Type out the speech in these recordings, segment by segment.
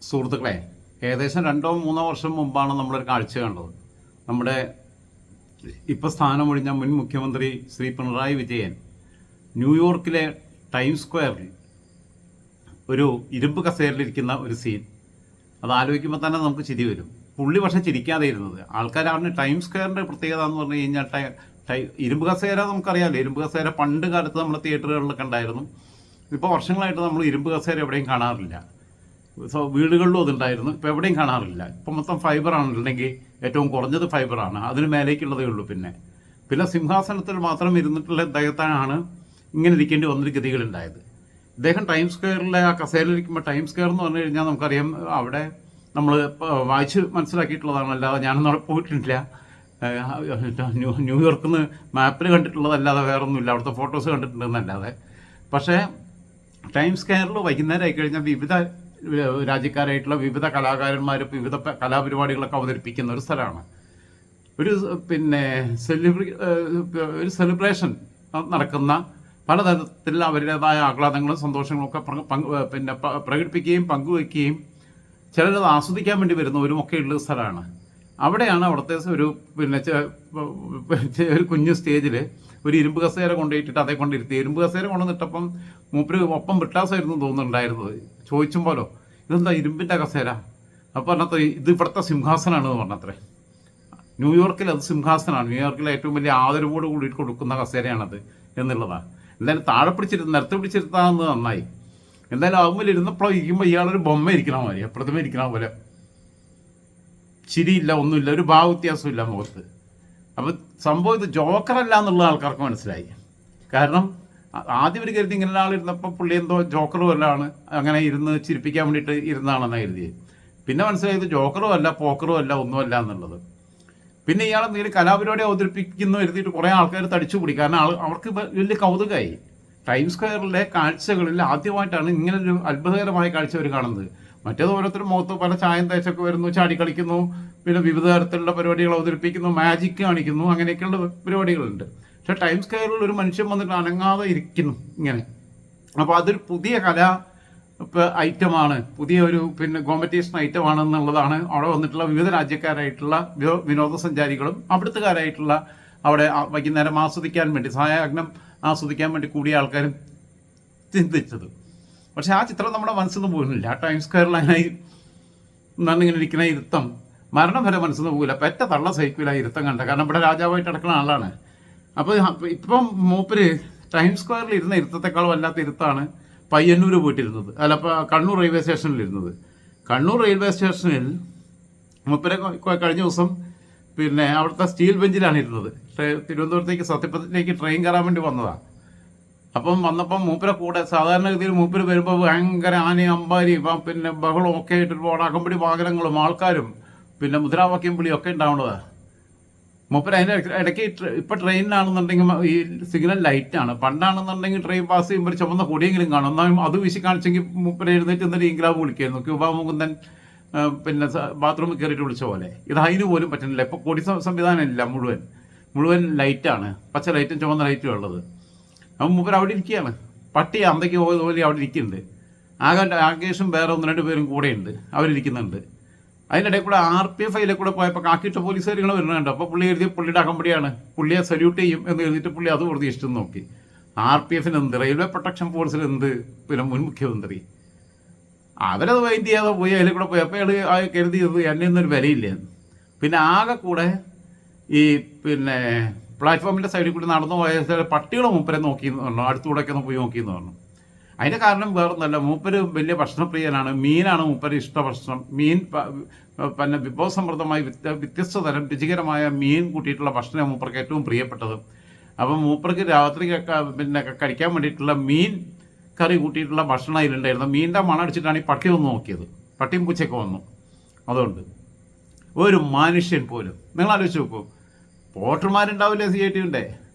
സുഹൃത്തുക്കളെ, ഏകദേശം 2-3 വർഷം മുമ്പാണ് നമ്മളൊരു കാഴ്ച കണ്ടത്. നമ്മുടെ ഇപ്പോൾ സ്ഥാനമൊഴിഞ്ഞ മുൻ മുഖ്യമന്ത്രി ശ്രീ പിണറായി വിജയൻ ന്യൂയോർക്കിലെ ടൈംസ് സ്ക്വയറിൽ ഒരു ഇരുമ്പ് കസേരയിലിരിക്കുന്ന ഒരു സീൻ. അത് ആലോചിക്കുമ്പോൾ തന്നെ നമുക്ക് ചിരി വരും. പുള്ളി പക്ഷേ ചിരിക്കാതെ ഇരുന്നത്. ആൾക്കാരാണ് ടൈംസ് സ്ക്വയറിൻ്റെ പ്രത്യേകത എന്ന് പറഞ്ഞു കഴിഞ്ഞാൽ ഇരുമ്പ് കസേര നമുക്കറിയാമല്ലോ. ഇരുമ്പ് കസേര പണ്ട് കാലത്ത് നമ്മൾ തിയേറ്ററുകളിലൊക്കെ ഉണ്ടായിരുന്നു. ഇപ്പോൾ വർഷങ്ങളായിട്ട് നമ്മൾ ഇരുമ്പ് കസേര എവിടെയും കാണാറില്ല. വീടുകളിലും അതുണ്ടായിരുന്നു, ഇപ്പോൾ എവിടെയും കാണാറില്ല. ഇപ്പം മൊത്തം ഫൈബറാണുണ്ടെങ്കിൽ ഏറ്റവും കുറഞ്ഞത് ഫൈബറാണ്, അതിന് മേലേക്കുള്ളതേ ഉള്ളൂ. പിന്നെ സിംഹാസനത്തിൽ മാത്രം ഇരുന്നിട്ടുള്ള ഇദ്ദേഹത്തിനാണ് ഇങ്ങനെ ഇരിക്കേണ്ടി വന്നൊരു ഗതികളുണ്ടായത്. ഇദ്ദേഹം ടൈംസ് സ്ക്വയറിലെ ആ കസേരയിലിരിക്കുമ്പോൾ, ടൈംസ് സ്ക്വയർ എന്ന് പറഞ്ഞു കഴിഞ്ഞാൽ നമുക്കറിയാം, അവിടെ നമ്മൾ വായിച്ച് മനസ്സിലാക്കിയിട്ടുള്ളതാണ്, അല്ലാതെ ഞാനൊന്നും അവിടെ പോയിട്ടില്ല. ന്യൂയോർക്കിൽ നിന്ന് മാപ്പിൽ കണ്ടിട്ടുള്ളതല്ലാതെ വേറൊന്നുമില്ല, അവിടുത്തെ ഫോട്ടോസ് കണ്ടിട്ടുണ്ടെന്നല്ലാതെ. പക്ഷേ ടൈംസ് സ്ക്വയറിൽ വൈകുന്നേരം ആയിക്കഴിഞ്ഞാൽ വിവിധ രാജ്യക്കാരായിട്ടുള്ള വിവിധ കലാകാരന്മാർ വിവിധ കലാപരിപാടികളൊക്കെ അവതരിപ്പിക്കുന്ന ഒരു സ്ഥലമാണ്. ഒരു ഒരു സെലിബ്രേഷൻ നടക്കുന്ന പലതരത്തിൽ അവരുടേതായ ആഹ്ലാദങ്ങളും സന്തോഷങ്ങളും ഒക്കെ പ്രകടിപ്പിക്കുകയും പങ്കുവയ്ക്കുകയും ചിലരത് ആസ്വദിക്കാൻ വേണ്ടി വരുന്നവരും ഒക്കെ ഉള്ള സ്ഥലമാണ്. അവിടെയാണ് അവിടുത്തെ ഒരു ഒരു കുഞ്ഞു സ്റ്റേജിൽ ഒരു ഇരുമ്പ് കസേര കൊണ്ടുപോയിട്ടിട്ട് അതേ കൊണ്ടിരുത്തി. ഇരുമ്പ് കസേര കൊണ്ടുവന്നിട്ടപ്പം മൂപ്പര് ഒപ്പം വിട്ടാസായിരുന്നു തോന്നുന്നുണ്ടായിരുന്നത്. ചോദിച്ചുമ്പോലോ, ഇതെന്താ ഇരുമ്പിൻ്റെ കസേര? അപ്പോൾ പറഞ്ഞത്ര ഇത് ഇവിടുത്തെ സിംഹാസനമാണ് എന്ന് പറഞ്ഞത്രേ. ന്യൂയോർക്കിൽ അത് സിംഹാസനമാണ്, ന്യൂയോർക്കിലെ ഏറ്റവും വലിയ ആദരവോട് കൂടിയിട്ട് കൊടുക്കുന്ന കസേരയാണത് എന്നുള്ളതാണ്. എന്തായാലും താഴെ നിരത്തി പിടിച്ചിരുത്താമെന്ന് നന്നായി. എന്തായാലും ആകുമ്പോൾ ഇരുന്നപ്പോൾ ഇരിക്കുമ്പോൾ ഇയാളൊരു ബൊമ്മ ഇരിക്കണ മാതിരി, പ്രതിമ ഇരിക്കണ പോലെ. ചിരിയില്ല, ഒന്നുമില്ല, ഒരു ഭാവവ്യത്യാസമില്ല മുഖത്ത്. അപ്പം സംഭവം ഇത് ജോക്കറല്ല എന്നുള്ള ആൾക്കാർക്ക് മനസ്സിലായി. കാരണം ആദ്യം ഒരു കരുതി ഇങ്ങനെ ആളിരുന്നപ്പോൾ പുള്ളി എന്തോ ജോക്കറും അല്ലാണ്, അങ്ങനെ ഇരുന്ന് ചിരിപ്പിക്കാൻ വേണ്ടിയിട്ട് ഇരുന്നാണെന്ന് കരുതി. പിന്നെ മനസ്സിലായത് ജോക്കറും അല്ല, പോക്കറും അല്ല, ഒന്നുമല്ല എന്നുള്ളത്. പിന്നെ ഇയാൾ എന്തെങ്കിലും കലാപരിപാടി അവതരിപ്പിക്കുന്നു എഴുതിയിട്ട് കുറേ ആൾക്കാർ തടിച്ചു കൂടി. കാരണം അവർക്ക് വലിയ കൗതുകമായി. ടൈംസ് സ്ക്വയറിലെ കാഴ്ചകളിൽ ആദ്യമായിട്ടാണ് ഇങ്ങനൊരു അത്ഭുതകരമായ കാഴ്ച അവർ കാണുന്നത്. മറ്റേത് ഓരോരുത്തരും മുഖത്ത് പല ചായം തേച്ചൊക്കെ വരുന്നു, ചാടി കളിക്കുന്നു, പിന്നെ വിവിധ തരത്തിലുള്ള പരിപാടികൾ അവതരിപ്പിക്കുന്നു, മാജിക് കാണിക്കുന്നു, അങ്ങനെയൊക്കെയുള്ള പരിപാടികളുണ്ട്. പക്ഷെ ടൈംസ് സ്ക്വയറിൽ ഒരു മനുഷ്യൻ വന്നിട്ട് അനങ്ങാതെ ഇരിക്കുന്നു ഇങ്ങനെ. അപ്പോൾ അതൊരു പുതിയ കലാ ഐറ്റമാണ്, പുതിയ ഒരു കോമ്പറ്റീഷൻ ഐറ്റമാണെന്നുള്ളതാണ് അവിടെ വന്നിട്ടുള്ള വിവിധ രാജ്യക്കാരായിട്ടുള്ള വിനോദസഞ്ചാരികളും അവിടുത്തുകാരായിട്ടുള്ള അവിടെ വൈകുന്നേരം ആസ്വദിക്കാൻ വേണ്ടി, സായാഹ്നം ആസ്വദിക്കാൻ വേണ്ടി കൂടിയ ആൾക്കാരും ചിന്തിച്ചത്. പക്ഷെ ആ ചിത്രം നമ്മുടെ മനസ്സിൽ നിന്ന് പോകുന്നില്ല. ആ ടൈംസ് സ്ക്വയറിൽ അതിനായി ഇങ്ങനെ ഇരിക്കുന്ന ഇരുത്തം മരണം വരെ മനസ്സിൽ നിന്ന് പോകില്ല. പെറ്റ തള്ള സഹിക്കില്ല ഇരുത്തം കണ്ട. കാരണം ഇവിടെ രാജാവായിട്ട് നടക്കുന്ന ആളാണ്. അപ്പോൾ ഇപ്പം മൂപ്പര് ടൈംസ് സ്ക്വയറിൽ ഇരുന്ന ഇരുത്തത്തെക്കാളും വല്ലാത്ത ഇരുത്താണ് പയ്യന്നൂർ പോയിട്ടിരുന്നത്, അല്ല കണ്ണൂർ റെയിൽവേ സ്റ്റേഷനിലിരുന്നത്. കണ്ണൂർ റെയിൽവേ സ്റ്റേഷനിൽ മൂപ്പരെ കഴിഞ്ഞ ദിവസം അവിടുത്തെ സ്റ്റീൽ ബെഞ്ചിലാണ് ഇരുന്നത്. തിരുവനന്തപുരത്തേക്ക് സത്യപ്രതിജ്ഞയ്ക്ക് ട്രെയിൻ കയറാൻ വേണ്ടി വന്നതാണ്. അപ്പം വന്നപ്പം മൂപ്പരെ കൂടെ സാധാരണഗതിയിൽ മൂപ്പര് വരുമ്പോൾ ഭയങ്കര ആനയും അമ്പാരിയും ബഹളവും ഒക്കെ ആയിട്ട് ഒരുപാട് അകമ്പടി വാഹനങ്ങളും ആൾക്കാരും മുദ്രാവാക്യം വിളിയൊക്കെ ഉണ്ടാവുന്നതാണ്. മൂപ്പര് അതിൻ്റെ ഇടയ്ക്ക് ഇപ്പം ട്രെയിനിലാണെന്നുണ്ടെങ്കിൽ ഈ സിഗ്നൽ ലൈറ്റാണ്. പണ്ടാണെന്നുണ്ടെങ്കിൽ ട്രെയിൻ പാസ് ചെയ്യുമ്പോൾ ഒരു ചുമന്ന കൊടിയെങ്കിലും കാണും. എന്നാലും അത് വീശി കാണിച്ചെങ്കിൽ മൂപ്പര് എഴുന്നേറ്റ് എന്നിട്ട് ഇംഗ്ലാബ് വിളിക്കായിരുന്നു. ക്യൂബ മുകുന്ദൻ ബാത്റൂമിൽ കയറിയിട്ട് വിളിച്ച പോലെ. ഇത് അതിന് പോലും പറ്റുന്നില്ല. ഇപ്പോൾ കൊടി സംവിധാനം ഇല്ല, മുഴുവൻ ലൈറ്റാണ്, പച്ച ലൈറ്റും ചുവന്ന ലൈറ്റും ഉള്ളത്. അപ്പം മൂപ്പർ അവിടെ ഇരിക്കുകയാണ്. പട്ടി അന്തയ്ക്ക് പോയത് പോലെ അവിടെ ഇരിക്കുന്നുണ്ട്. ആകേഷും വേറെ 1-2 പേരും കൂടെയുണ്ട്, അവരിരിക്കുന്നുണ്ട്. അതിനിടയിൽ കൂടെ RPF അതിലെ കൂടെ പോയപ്പോൾ കാക്കിയിട്ട പോലീസുകാരികൾ വരുന്നുണ്ട്. അപ്പോൾ പുള്ളി എഴുതിയ പുള്ളിയുടെ അകമ്പടിയാണ്, പുള്ളിയെ സല്യൂട്ട് ചെയ്യും എന്ന് എഴുതിയിട്ട് പുള്ളി അത് പ്രതീക്ഷിച്ചു നോക്കി. RPFന് എന്ത്, റെയിൽവേ പ്രൊട്ടക്ഷൻ ഫോഴ്സിന് എന്ത്, മുൻ മുഖ്യമന്ത്രി അവരത് വൈൻഡ് ചെയ്യാതെ പോയി അതിൽ കൂടെ പോയി. അപ്പോൾ അയാൾ കരുതിയത് എന്നെ ഒന്നൊരു വിലയില്ല. ആകെ കൂടെ ഈ പ്ലാറ്റ്ഫോമിൻ്റെ സൈഡിൽ കൂടി നടന്നു പോയ പട്ടികളെ മൂപ്പരെ നോക്കിയെന്ന് പറഞ്ഞു, അടുത്തൂടെയൊക്കെ ഒന്ന് പോയി നോക്കിയെന്ന് പറഞ്ഞു. അതിൻ്റെ കാരണം വേറൊന്നല്ല, മൂപ്പര് വലിയ ഭക്ഷണപ്രിയനാണ്. മീനാണ് മൂപ്പര് ഇഷ്ടഭക്ഷണം. മീൻ വിഭവസമൃദ്ധമായി വ്യത്യസ്ത തരം രുചികരമായ മീൻ കൂട്ടിയിട്ടുള്ള ഭക്ഷണം മൂപ്പർക്ക് ഏറ്റവും പ്രിയപ്പെട്ടത്. അപ്പം മൂപ്പർക്ക് രാത്രി കഴിക്കാൻ വേണ്ടിയിട്ടുള്ള മീൻ കറി കൂട്ടിയിട്ടുള്ള ഭക്ഷണം അതിലുണ്ടായിരുന്നു. മീനിൻ്റെ മണം അടിച്ചിട്ടാണ് ഈ പട്ടി ഒന്ന് നോക്കിയത്. പട്ടിയും പൂച്ചയൊക്കെ വന്നു. അതുകൊണ്ട് ഒരു മനുഷ്യൻ പോലും, നിങ്ങൾ ആലോചിച്ച് നോക്കൂ, പോർട്ടർമാരുണ്ടാവില്ലേ CIT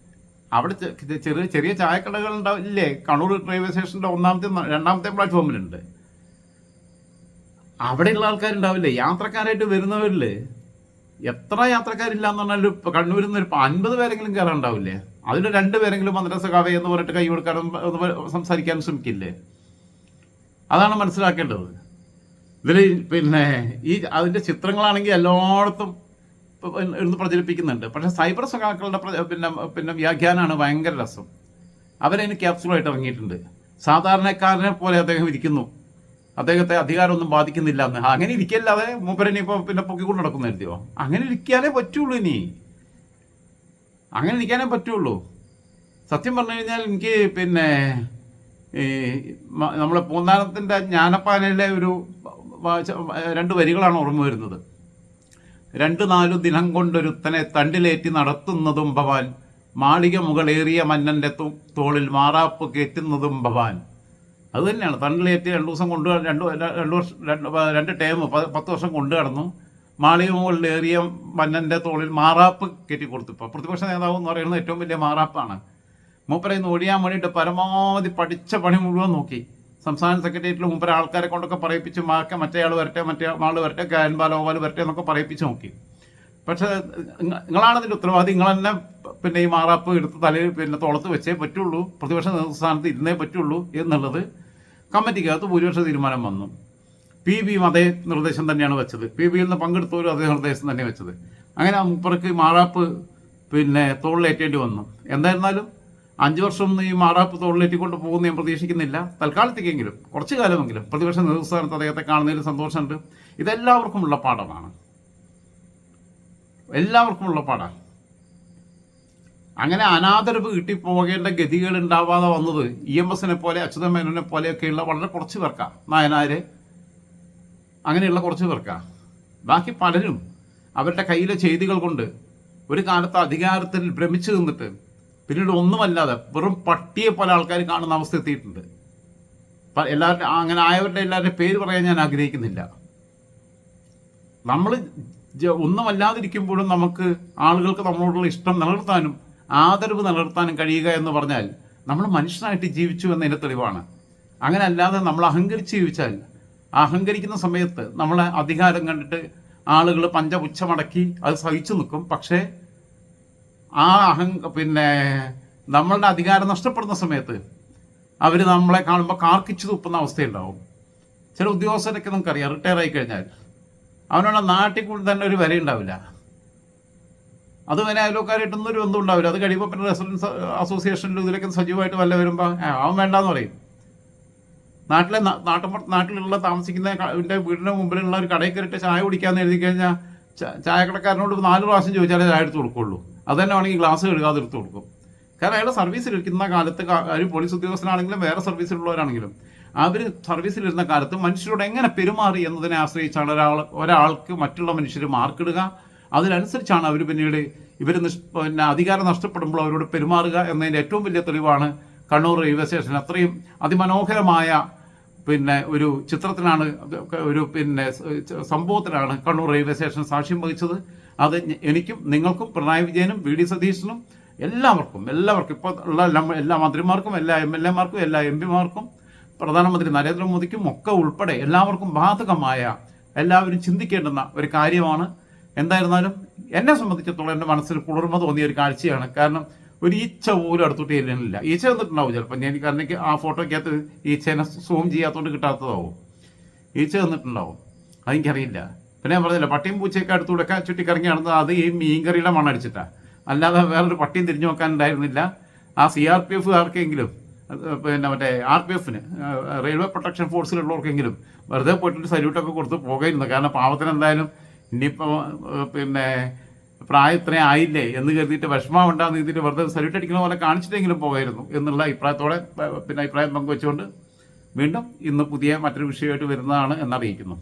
അവിടെ ചെറിയ ചായക്കടകൾ ഉണ്ടാവില്ലേ? കണ്ണൂർ റെയിൽവേ സ്റ്റേഷൻ്റെ 2ാമത്തെ പ്ലാറ്റ്ഫോമിലുണ്ട്. അവിടെയുള്ള ആൾക്കാരുണ്ടാവില്ലേ? യാത്രക്കാരായിട്ട് വരുന്നവരിൽ എത്ര യാത്രക്കാരില്ല എന്ന് പറഞ്ഞാൽ കണ്ണൂരിൽ നിന്ന് 50 പേരെങ്കിലും കയറാനുണ്ടാവില്ലേ? അതിൽ 2 പേരെങ്കിലും മദ്രസ കവ എന്ന് പറഞ്ഞിട്ട് കൈ കൊടുക്കാനും സംസാരിക്കാനും ശ്രമിക്കില്ലേ? അതാണ് മനസ്സിലാക്കേണ്ടത്. ഇതിൽ പിന്നെ അതിൻ്റെ ചിത്രങ്ങളാണെങ്കിൽ എല്ലായിടത്തും ഇരുന്ന് പ്രചരിപ്പിക്കുന്നുണ്ട്. പക്ഷേ സൈബർ സഖാക്കളുടെ പിന്നെ വ്യാഖ്യാനമാണ് ഭയങ്കര രസം. അവരതിന് ക്യാപ്സുലായിട്ട് ഇറങ്ങിയിട്ടുണ്ട്. സാധാരണക്കാരനെ പോലെ അദ്ദേഹം ഇരിക്കുന്നു, അദ്ദേഹത്തെ അധികാരമൊന്നും ബാധിക്കുന്നില്ല എന്ന്. അങ്ങനെ ഇരിക്കല്ലാതെ മൂപ്പരനെ ഇപ്പോൾ പിന്നെ പൊക്കിക്കൊണ്ട് നടക്കുന്ന എഴുതിയോ? അങ്ങനെ ഇരിക്കാനേ പറ്റുള്ളൂ. അങ്ങനെ ഇരിക്കാനേ പറ്റുള്ളൂ. സത്യം പറഞ്ഞു കഴിഞ്ഞാൽ എനിക്ക് പിന്നെ ഈ നമ്മളെ പൂന്താനത്തിൻ്റെ ജ്ഞാനപ്പാനയിലെ ഒരു 2 വരികളാണ് ഓർമ്മ വരുന്നത്. 2-4 ദിനം കൊണ്ടൊരുത്തനെ തണ്ടിലേറ്റി നടത്തുന്നതും ഭവാൻ, മാളിക മുകളേറിയ മന്നൻ്റെ തോളിൽ മാറാപ്പ് കയറ്റുന്നതും ഭവാൻ. അത് തന്നെയാണ്. തണ്ടിലേറ്റി 2 ദിവസം കൊണ്ട് 2 ടേം 10 വർഷം കൊണ്ടു കടന്നു. മാളിക മുകളിലേറിയ മന്നൻ്റെ തോളിൽ മാറാപ്പ് കയറ്റി കൊടുത്തു. ഇപ്പോൾ പ്രതിപക്ഷ നേതാവ് എന്ന് പറയുന്നത് ഏറ്റവും വലിയ മാറാപ്പാണ്. മൂപ്പരയിൽ ഒഴിയാൻ വേണ്ടിയിട്ട് പരമാവധി പഠിച്ച പണി മുഴുവൻ നോക്കി. സംസ്ഥാന സെക്രട്ടേറിയറ്റിൽ മൂപ്പര ആൾക്കാരെ കൊണ്ടൊക്കെ പറയിപ്പിച്ച് മറ്റേ ആൾ വരട്ടെ, മറ്റേ ആൾ വരട്ടെ, ഗോപാൽ വരട്ടെ എന്നൊക്കെ പറയിപ്പിച്ച് നോക്കി. പക്ഷേ നിങ്ങളാണതിൻ്റെ ഉത്തരവാദി. നിങ്ങൾ തന്നെ പിന്നെ ഈ മാറാപ്പ് എടുത്ത് തലയിൽ പിന്നെ തോളത്ത് വെച്ചേ പറ്റുള്ളൂ, പ്രതിപക്ഷ നേതൃസ്ഥാനത്ത് ഇരുന്നേ പറ്റുള്ളൂ എന്നുള്ളത് കമ്മിറ്റിക്കകത്ത് ഭൂരിപക്ഷ തീരുമാനം വന്നു. PBയും അതേ നിർദ്ദേശം തന്നെയാണ് വെച്ചത്. PBയിൽ നിന്ന് പങ്കെടുത്തവരും അതേ നിർദ്ദേശം തന്നെ വെച്ചത്. അങ്ങനെ മൂപ്പർക്ക് മാറാപ്പ് പിന്നെ തോളിലേറ്റേണ്ടി വന്നു. എന്തായിരുന്നാലും 5 വർഷം ഈ മാറാപ്പ് തോളിലേറ്റിക്കൊണ്ട് പോകുന്ന ഞാൻ പ്രതീക്ഷിക്കുന്നില്ല. തൽക്കാലത്തേക്കെങ്കിലും കുറച്ചു കാലമെങ്കിലും പ്രതിപക്ഷ നേതൃസ്ഥാനത്ത് അദ്ദേഹത്തെ കാണുന്നതിൽ സന്തോഷമുണ്ട്. ഇതെല്ലാവർക്കുമുള്ള പാഠമാണ്, എല്ലാവർക്കുമുള്ള പാഠമാണ്. അങ്ങനെ അനാദരവ് കിട്ടിപ്പോകേണ്ട ഗതികൾ ഉണ്ടാവാതെ വന്നത് EMSനെ പോലെ അച്യുതമേനോനെ പോലെയൊക്കെയുള്ള വളരെ കുറച്ച് പേർക്കാണ്. നായനാര് അങ്ങനെയുള്ള കുറച്ച് പേർക്കാണ്. ബാക്കി പലരും അവരുടെ കയ്യിലെ ചെയ്തികൾ കൊണ്ട് ഒരു കാലത്ത് അധികാരത്തിൽ ഭ്രമിച്ചു നിന്നിട്ട് പിന്നീട് ഒന്നുമല്ലാതെ വെറും പട്ടിയെ പോലെ ആൾക്കാർ കാണുന്ന അവസ്ഥ എത്തിയിട്ടുണ്ട്. എല്ലാവരുടെ അങ്ങനെ ആയവരുടെ എല്ലാവരുടെയും പേര് പറയാൻ ഞാൻ ആഗ്രഹിക്കുന്നില്ല. നമ്മൾ ഒന്നുമല്ലാതിരിക്കുമ്പോഴും നമുക്ക് ആളുകൾക്ക് നമ്മളോടുള്ള ഇഷ്ടം നിലനിർത്താനും ആദരവ് നിലനിർത്താനും കഴിയുക എന്ന് പറഞ്ഞാൽ നമ്മൾ മനുഷ്യനായിട്ട് ജീവിച്ചു എന്നതിൻ്റെ തെളിവാണ്. അങ്ങനെ അല്ലാതെ നമ്മൾ അഹങ്കരിച്ച് ജീവിച്ചാൽ, അഹങ്കരിക്കുന്ന സമയത്ത് നമ്മളെ അധികാരം കണ്ടിട്ട് ആളുകൾ പഞ്ചപുച്ഛമടക്കി അത് സഹിച്ചു നിൽക്കും. പക്ഷേ ആ പിന്നെ നമ്മളുടെ അധികാരം നഷ്ടപ്പെടുന്ന സമയത്ത് അവർ നമ്മളെ കാണുമ്പോൾ കാർക്കിച്ചു തുപ്പുന്ന അവസ്ഥയുണ്ടാവും. ചില ഉദ്യോഗസ്ഥരൊക്കെ നമുക്കറിയാം, റിട്ടയർ ആയി കഴിഞ്ഞാൽ അവനുള്ള നാട്ടിൽ കൂടി തന്നെ ഒരു വില ഉണ്ടാവില്ല. അതുവരെ അയൽവക്കാരായിട്ടൊന്നും ഒരു ബന്ധം ഉണ്ടാവില്ല. അത് കഴിയുമ്പോൾ പിന്നെ റെസിഡൻസ് അസോസിയേഷനിലും ഇതിലൊക്കെ സജീവമായിട്ട് വല്ല വരുമ്പോൾ അവൻ വേണ്ടാന്ന് പറയും. നാട്ടിലുള്ള താമസിക്കുന്ന വീടിൻ്റെ മുമ്പിലുള്ള ഒരു കടയിൽ കയറിയിട്ട് ചായ കുടിക്കാമെന്ന് എഴുതി കഴിഞ്ഞാൽ ചായക്കടക്കാരനോട് 4 പ്രാവശ്യം ചോദിച്ചാലേ ചായ എടുത്ത് കൊടുക്കുള്ളൂ. അത് തന്നെ വേണമെങ്കിൽ ഗ്ലാസ് കഴുകാതെ എടുത്ത് കൊടുക്കും. കാരണം അയാൾ സർവീസിലിരിക്കുന്ന കാലത്ത്, ഒരു പോലീസ് ഉദ്യോഗസ്ഥനാണെങ്കിലും വേറെ സർവീസിലുള്ളവരാണെങ്കിലും, അവർ സർവീസിലിരുന്ന കാലത്ത് മനുഷ്യരോട് എങ്ങനെ പെരുമാറി എന്നതിനെ ആശ്രയിച്ചാണ് ഒരാൾക്ക് മറ്റുള്ള മനുഷ്യർ മാർക്കിടുക. അതിനനുസരിച്ചാണ് അവർ പിന്നീട് പിന്നെ അധികാരം നഷ്ടപ്പെടുമ്പോൾ അവരോട് പെരുമാറുക എന്നതിൻ്റെ ഏറ്റവും വലിയ തെളിവാണ് കണ്ണൂർ റെയിൽവേ സ്റ്റേഷൻ. അത്രയും അതിമനോഹരമായ പിന്നെ ഒരു ചിത്രത്തിനാണ്, ഒരു പിന്നെ സംഭവത്തിനാണ് കണ്ണൂർ റെയിൽവേ സ്റ്റേഷൻ സാക്ഷ്യം വഹിച്ചത്. അത് എനിക്കും നിങ്ങൾക്കും പിണറായി വിജയനും VD സതീശനും എല്ലാവർക്കും ഇപ്പോൾ ഉള്ള എല്ലാ മന്ത്രിമാർക്കും, എല്ലാ MLA മാർക്കും, എല്ലാ MP മാർക്കും, പ്രധാനമന്ത്രി നരേന്ദ്രമോദിക്കും ഒക്കെ ഉൾപ്പെടെ എല്ലാവർക്കും ബാധകമായ, എല്ലാവരും ചിന്തിക്കേണ്ടുന്ന ഒരു കാര്യമാണ്. എന്തായിരുന്നാലും എന്നെ സംബന്ധിച്ചിടത്തോളം എൻ്റെ മനസ്സിൽ കുളിർമ തോന്നിയ ഒരു കാഴ്ചയാണ്. കാരണം ഒരു ഈച്ച പോലും അടുത്തോട്ട് ചെല്ലുന്നില്ല. ഈച്ച വന്നിട്ടുണ്ടാവും ചിലപ്പോൾ. എനിക്ക് ആ ഫോട്ടോയ്ക്കകത്ത് ഈച്ചേനെ സൂം ചെയ്യാത്തതുകൊണ്ട് കിട്ടാത്തതാവും. ഈച്ച വന്നിട്ടുണ്ടാവും, അതെനിക്കറിയില്ല. പിന്നെ ഞാൻ പറഞ്ഞില്ല, പട്ടിയും പൂച്ചയൊക്കെ അടുത്തൂടെയൊക്കെ ചുറ്റിക്കറങ്ങി നടന്നത് അത് ഈ മീൻകറിയുടെ മണ്ണടിച്ചിട്ടാണ്. അല്ലാതെ വേറൊരു പട്ടിയും തിരിഞ്ഞു നോക്കാനുണ്ടായിരുന്നില്ല. ആ CRPF-കാർക്കെങ്കിലും പിന്നെ മറ്റേ RPF-ന് റെയിൽവേ പ്രൊട്ടക്ഷൻ ഫോഴ്സിലുള്ളവർക്കെങ്കിലും വെറുതെ പോയിട്ടൊരു സല്യൂട്ടൊക്കെ കൊടുത്ത് പോകായിരുന്നു. കാരണം പാവത്തിന് എന്തായാലും ഇനിയിപ്പോൾ പിന്നെ പ്രായം ഇത്രയും ആയില്ലേ എന്ന് കരുതിയിട്ട് വിഷമം ഉണ്ടാകുന്ന രീതിയിൽ വെറുതെ സല്യൂട്ട് അടിക്കുന്ന പോലെ കാണിച്ചിട്ടെങ്കിലും പോകായിരുന്നു എന്നുള്ള അഭിപ്രായത്തോടെ പിന്നെ അഭിപ്രായം പങ്കുവെച്ചുകൊണ്ട് വീണ്ടും ഇന്ന് പുതിയ മറ്റൊരു വിഷയമായിട്ട് വരുന്നതാണ് എന്നറിയിക്കുന്നു.